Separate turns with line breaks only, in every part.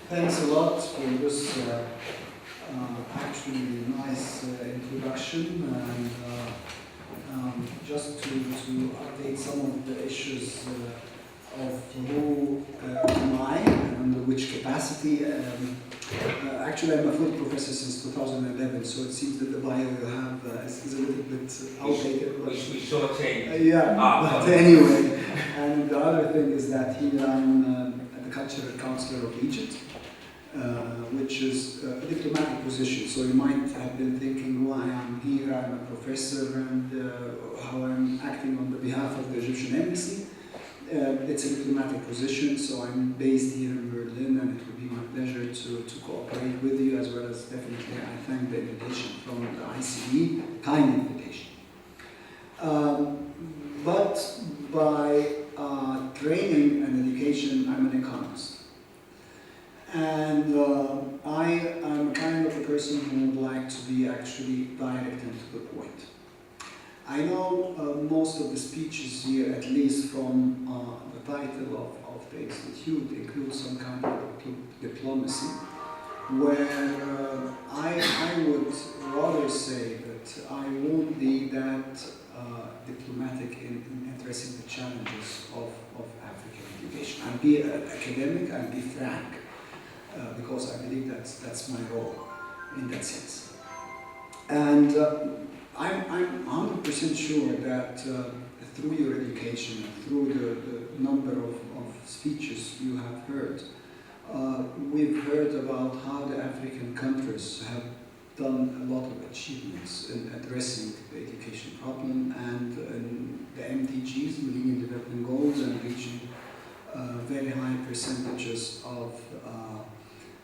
Thanks a lot for this actually nice introduction, and just to update some of the issues of who am I and under which capacity. Actually, I'm a full professor since 2011, so it seems that the bio you have is a little bit outdated.
We shortchange.
But anyway, and the other thing is that here I'm the cultural counselor of Egypt, which is a diplomatic position. So you might have been thinking why I'm here, I'm a professor, and how I'm acting on the behalf of the Egyptian embassy. It's a diplomatic position, so I'm based here in Berlin, and it would be my pleasure to cooperate with you, as well as definitely I thank the invitation from the ICE, kind invitation. But by training and education, I'm an economist. And I am kind of a person who would like to be actually direct and to the point. I know most of the speeches here, at least from the title of the institute, include some kind of diplomacy, where I would rather say that I won't be that diplomatic in addressing the challenges of African education. I'll be an academic, I'll be frank, because I believe that's my role in that sense. And I'm 100% sure that through your education and through the number of speeches you have heard, we've heard about how the African countries have done a lot of achievements in addressing the education problem and in the MDGs, Millennium Development Goals, and reaching very high percentages of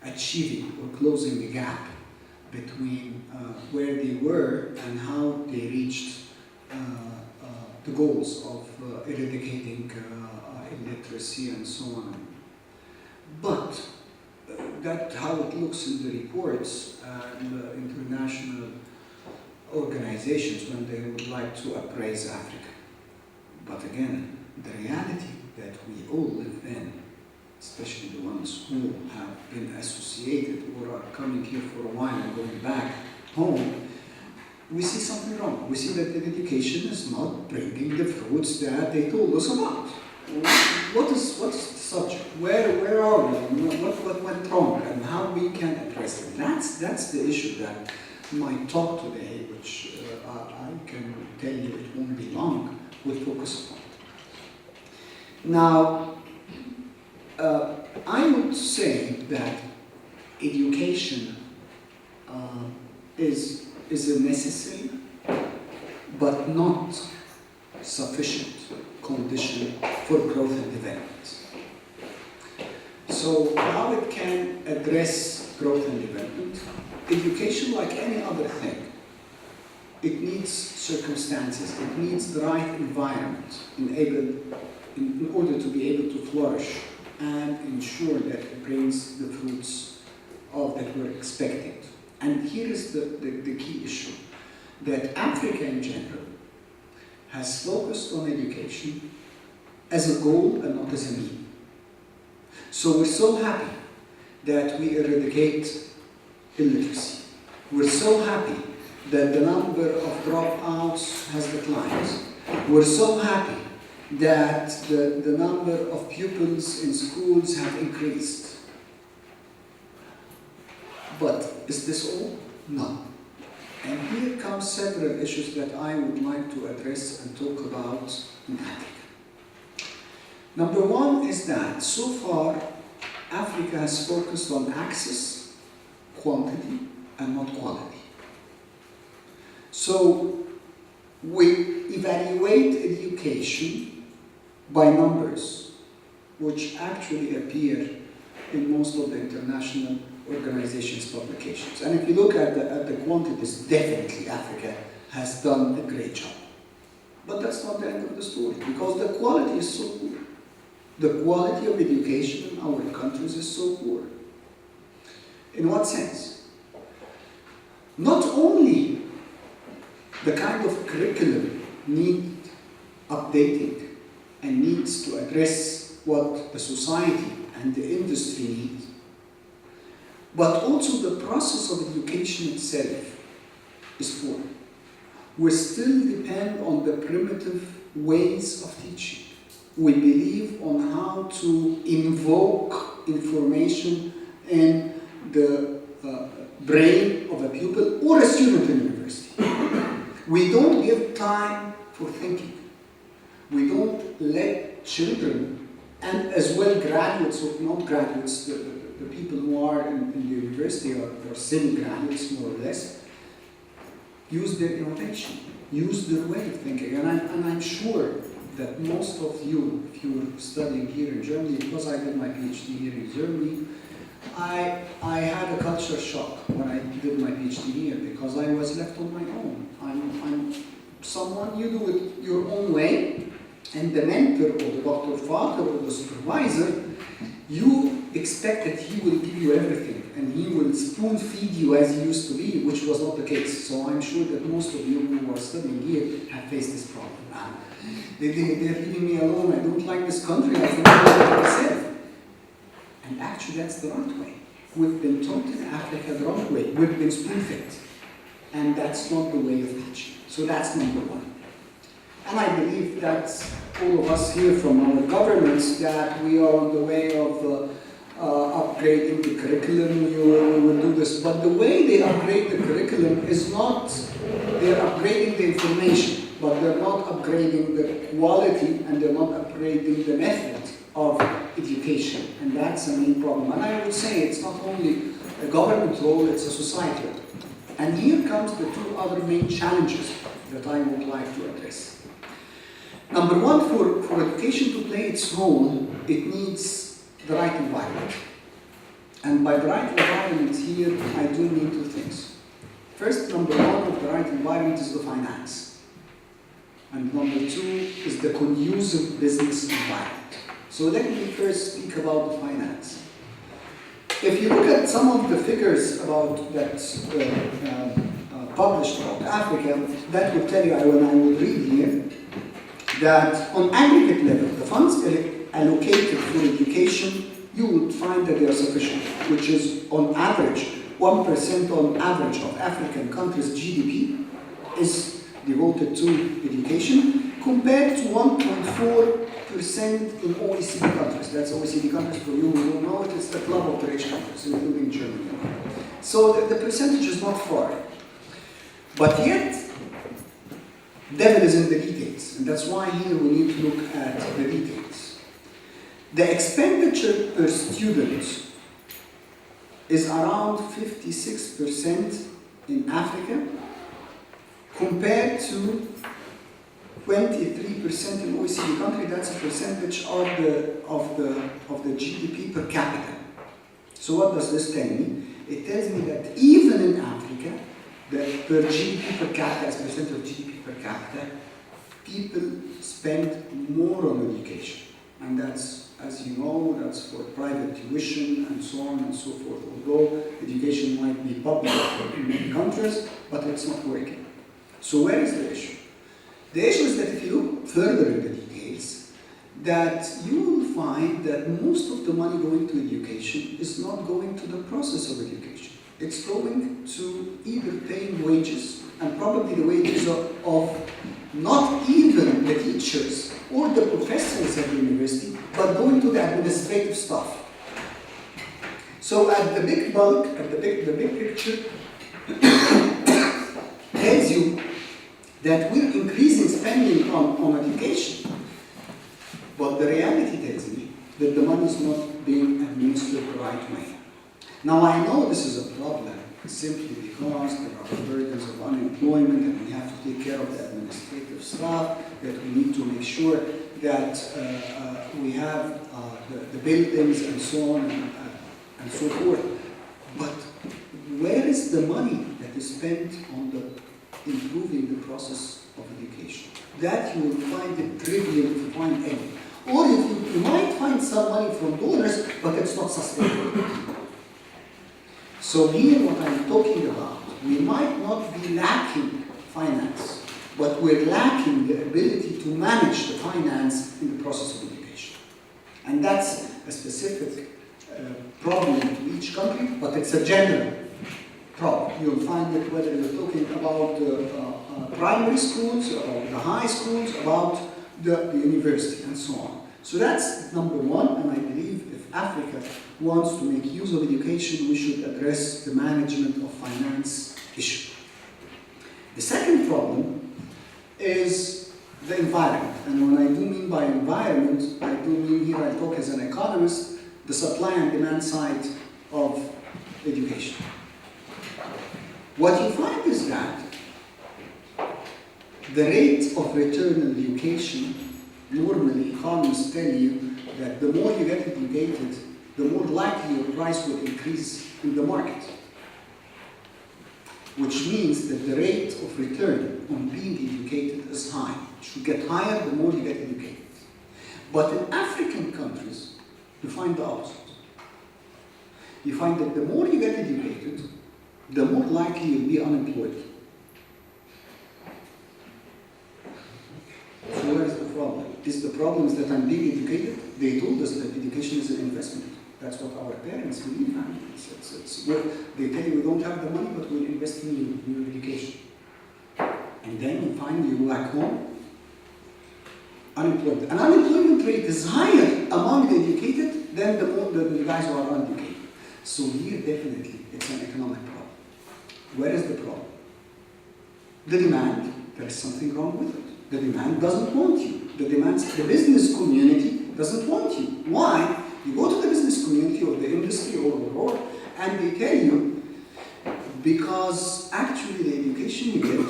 achieving or closing the gap between where they were and how they reached the goals of eradicating illiteracy and so on. But that's how it looks in the reports and international organizations when they would like to appraise Africa. But again, the reality that we all live in, especially the ones who have been associated or are coming here for a while and going back home, we see something wrong. We see that the education is not bringing the fruits that they told us about. What's the subject? Where are we? What went wrong? And how we can address it? That's the issue that my talk today, which I can tell you it won't be long, will focus upon. Now, I would say that education is a necessary but not sufficient condition for growth and development. So how it can address growth and development? Education, like any other thing, it needs circumstances, it needs the right environment in order to be able to flourish and ensure that it brings the fruits that we're expecting. And here is the key issue, that Africa in general has focused on education as a goal and not as a mean. So we're so happy that we eradicate illiteracy. We're so happy that the number of dropouts has declined. We're so happy that the number of pupils in schools have increased. But is this all? No. And here come several issues that I would like to address and talk about in Africa. Number one is that so far Africa has focused on access, quantity, and not quality. So we evaluate education by numbers, which actually appear in most of the international organizations' publications. And if you look at the quantities, definitely Africa has done a great job. But that's not the end of the story, because the quality is so poor. The quality of education in our countries is so poor. In what sense? Not only the kind of curriculum needs updating and needs to address what the society and the industry need, but also the process of education itself is poor. We still depend on the primitive ways of teaching. We believe on how to invoke information in the brain of a pupil or a student in university. We don't give time for thinking. We don't let children, and as well graduates or not graduates, the people who are in the university or semi-graduates more or less, use their innovation, use their way of thinking. And I'm sure that most of you, if you're studying here in Germany, because I did my PhD here in Germany, I had a culture shock when I did my PhD here because I was left on my own. I'm someone, you do it your own way, and the mentor or the doctor father or the supervisor, you expect that he will give you everything and he will spoon feed you as he used to be, which was not the case. So I'm sure that most of you who are studying here have faced this problem. They're leaving me alone, I don't like this country, I think I myself. And actually that's the right way. We've been taught in Africa the wrong way. We've been spoon-fed. And that's not the way of teaching. So that's number one. And I believe that all of us here from our governments that we are on the way of upgrading the curriculum, we will do this. But the way they upgrade the curriculum is not, they're upgrading the information, but they're not upgrading the quality and they're not upgrading the method of education. And that's the main problem. And I would say it's not only a government role, it's a society role. And here comes the two other main challenges that I would like to address. Number one, for education to play its role, it needs the right environment. And by the right environment here, I do mean two things. First, number one of the right environment is the finance. And number two is the conducive business environment. So let me first speak about the finance. If you look at some of the figures about that published about Africa, that would tell you, when I would read here, that on aggregate level, the funds allocated for education, you would find that they are sufficient, which is on average, 1% on average of African countries' GDP is devoted to education, compared to 1.4% in OECD countries. That's OECD countries, for you who don't know it, it's the club of the rich countries, including Germany. So the percentage is not far. But yet, devil is in the details, and that's why here we need to look at the details. The expenditure per student is around 56% in Africa, compared to 23% in OECD country. That's a percentage of the GDP per capita. So what does this tell me? It tells me that even in Africa, the per GDP per capita, as percent of GDP per capita, people spend more on education. And that's, as you know, that's for private tuition and so on and so forth. Although education might be public in many countries, but it's not working. So where is the issue? The issue is that if you look further in the details, that you will find that most of the money going to education is not going to the process of education. It's going to either paying wages, and probably the wages of not even the teachers or the professors at the university, but going to the administrative staff. So at the big bulk, at the big picture, tells you that we're increasing spending on education, but the reality tells me that the money is not being administered the right way. Now I know this is a problem simply because there are burdens of unemployment and we have to take care of the administrative staff, that we need to make sure that we have the buildings and so on and so forth. But where is the money that is spent on improving the process of education? That you will find it trivial to find any. Or you might find some money from donors, but it's not sustainable. So here what I'm talking about, we might not be lacking finance, but we're lacking the ability to manage the finance in the process of education. And that's a specific problem to each country, but it's a general problem. You'll find it whether you're talking about primary schools, about the high schools, about the university, and so on. So that's number one, and I believe if Africa wants to make use of education, we should address the management of finance issue. The second problem is the environment. And when I do mean by environment, I do mean here, I talk as an economist, the supply and demand side of education. What you find is that the rate of return on education, normally economists tell you that the more you get educated, the more likely your price will increase in the market. Which means that the rate of return on being educated is high. It should get higher the more you get educated. But in African countries, you find the opposite. You find that the more you get educated, the more likely you'll be unemployed. So where is the problem? Is the problem is that I'm being educated? They told us that education is an investment. That's what our parents believe. They tell you we don't have the money, but we'll invest in your education. And then you find you back home, unemployed. An unemployment rate is higher among the educated than the guys who are uneducated. So here, definitely, it's an economic problem. Where is the problem? The demand, there is something wrong with it. The demand doesn't want you. The business community doesn't want you. Why? You go to the business community or the industry or and they tell you, because actually the education you get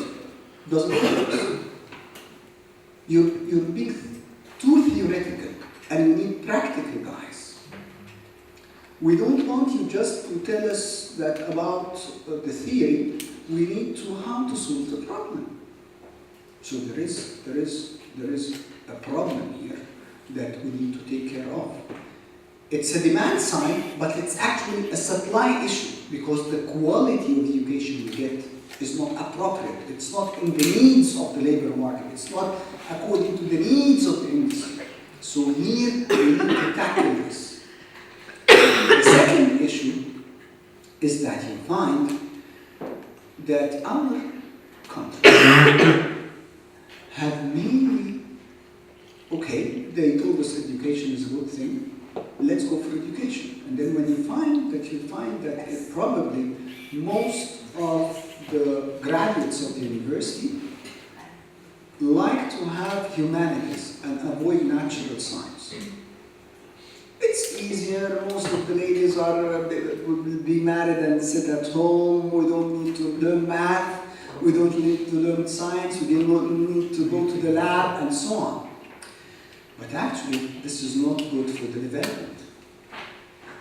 doesn't work. You're being too theoretical and you need practical guys. We don't want you just to tell us that about the theory, we need to how to solve the problem. So there is a problem here that we need to take care of. It's a demand side, but it's actually a supply issue because the quality of the education we get is not appropriate. It's not in the needs of the labor market. It's not according to the needs of the industry. So here we need to tackle this. The second issue is that you find that our countries have mainly, okay, they told us education is a good thing, let's go for education. And then when you find that it probably most of the graduates of the university like to have humanities and avoid natural science. It's easier, most of the ladies will be married and sit at home, we don't need to learn math, we don't need to learn science, we don't need to go to the lab and so on. But actually, this is not good for the development.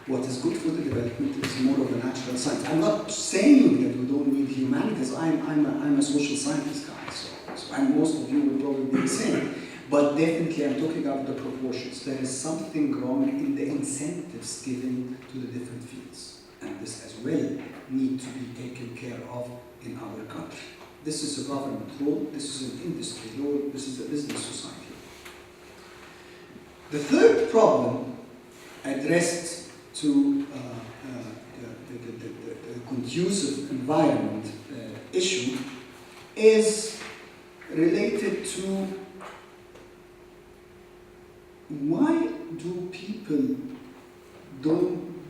What is good for the development is more of a natural science. I'm not saying that we don't need humanities. I'm a social scientist guy, so and most of you will probably be the same. But definitely, I'm talking about the proportions. There is something wrong in the incentives given to the different fields, and this as well need to be taken care of in our country. This is a government role. This is an industry role. This is a business society. The third problem addressed to the conducive environment issue is related to why do people don't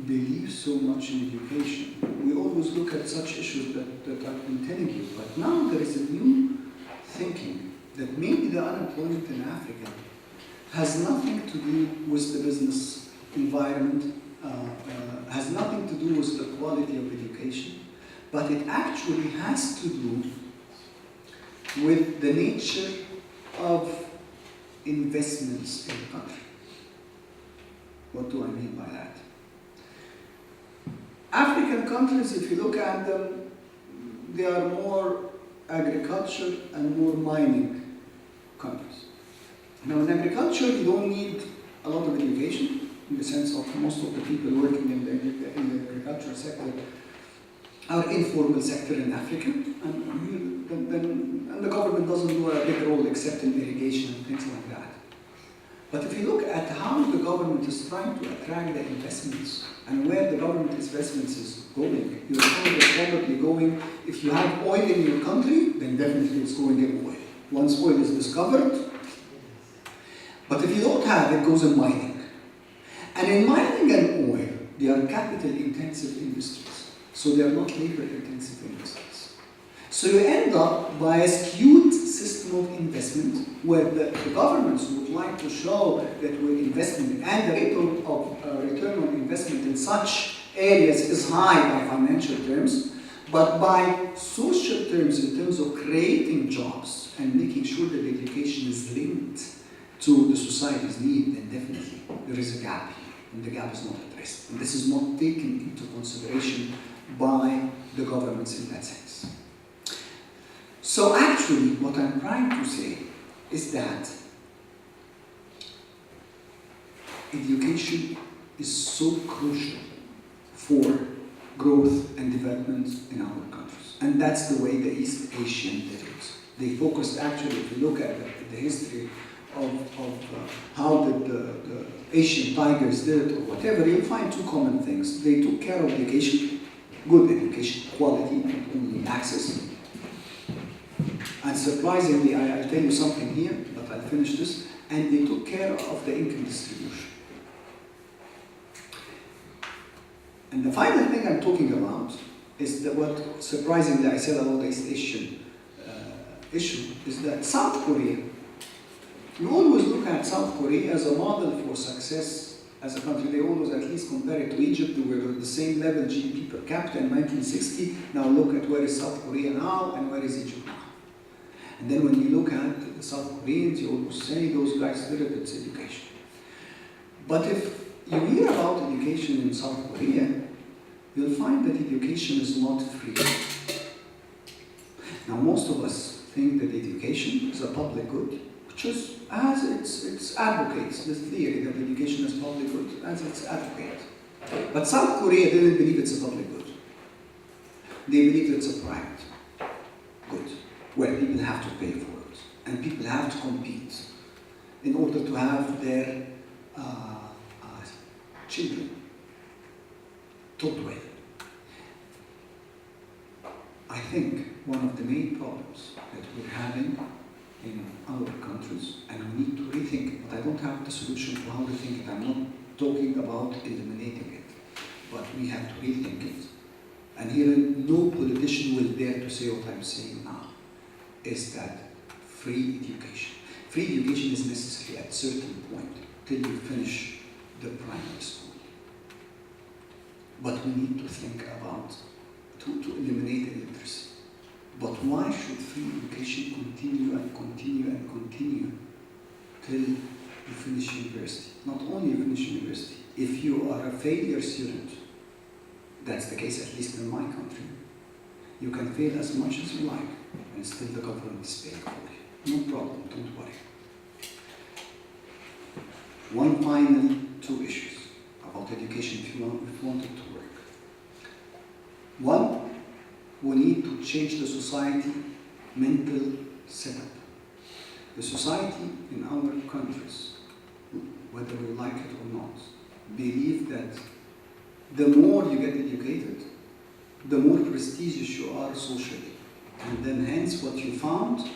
believe so much in education? We always look at such issues that I've been telling you, but now there is a new thinking that maybe the unemployment in Africa has nothing to do with the business environment, has nothing to do with the quality of education, but it actually has to do with the nature of investments in the country. What do I mean by that? African countries, if you look at them, they are more agriculture and more mining countries. Now in agriculture, you don't need a lot of education, in the sense of most of the people working in the agricultural sector are informal sector in Africa, and the government doesn't do a big role except in irrigation and things like that. But if you look at how the government is trying to attract the investments and where the government investments is going. Your economy is probably going, if you have oil in your country, then definitely it's going in oil. Once oil is discovered, but if you don't have it, goes in mining. And in mining and oil, they are capital-intensive industries, so they are not labor-intensive industries. So you end up by a skewed system of investment where the governments would like to show that we're investing and the rate of return on investment in such areas is high by financial terms, but by social terms, in terms of creating jobs and making sure that education is linked to the society's need, then definitely there is a gap here, and the gap is not addressed. And this is not taken into consideration by the governments in that sense. So actually, what I'm trying to say is that education is so crucial for growth and development in our countries. And that's the way the East Asian did it. They focused actually, if you look at the history of how the Asian tigers did it or whatever, you'll find two common things. They took care of education, good education, quality, not only access. And surprisingly, I'll tell you something here, but I'll finish this, and they took care of the income distribution. And the final thing I'm talking about is that what surprisingly I said about the East Asian issue is that South Korea, you always look at South Korea as a model for success as a country. They always at least compare it to Egypt, who were at the same level GDP per capita in 1960. Now look at where is South Korea now and where is Egypt now. And then when you look at the South Koreans, you always say those guys did it, it's education. But if you hear about education in South Korea, you'll find that education is not free. Now most of us think that education is a public good, which is, as its advocates, this theory that education is public good, as its advocate. But South Korea didn't believe it's a public good. They believe it's a private good, where people have to pay for it, and people have to compete in order to have their children taught well. I think one of the main problems that we're having in our countries, and we need to rethink it, but I don't have the solution for how to think it. I'm not talking about eliminating it, but we have to rethink it. And here, no politician will dare to say what I'm saying now, is that free education. Free education is necessary at a certain point, till you finish the primary school. But we need to think about to eliminate illiteracy. But why should free education continue and continue and continue till you finish university? Not only you finish university, if you are a failure student, that's the case at least in my country, you can fail as much as you like, and still the government is paying for you. No problem, don't worry. One final two issues about education if you want it to work. One, we need to change the society mental setup. The society in our countries, whether we like it or not, believe that the more you get educated, the more prestigious you are socially. And then hence what you found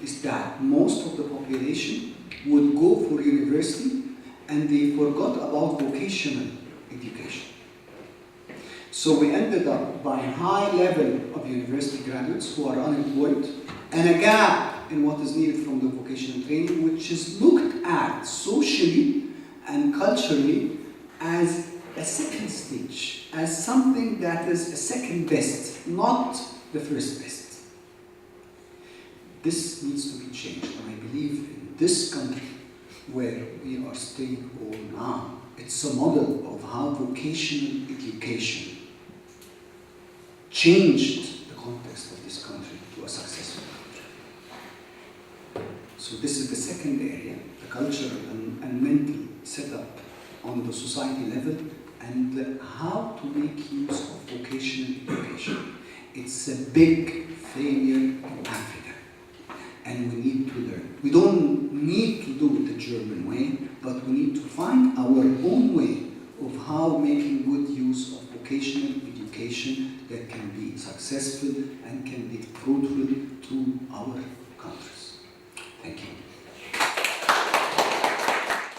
is that most of the population would go for university and they forgot about vocational education. So we ended up by a high level of university graduates who are unemployed and a gap in what is needed from the vocational training, which is looked at socially and culturally as a second stage, as something that is a second best, not the first best. This needs to be changed, and I believe in this country where we are staying all now, it's a model of how vocational education changed the context of this country to a successful country. So this is the second area, the cultural and mental setup on the society level, and how to make use of vocational education. It's a big failure in Africa, and we need to learn. We don't need to do it the German way, but we need to find our own way of how making good use of vocational education that can be successful and can be fruitful to our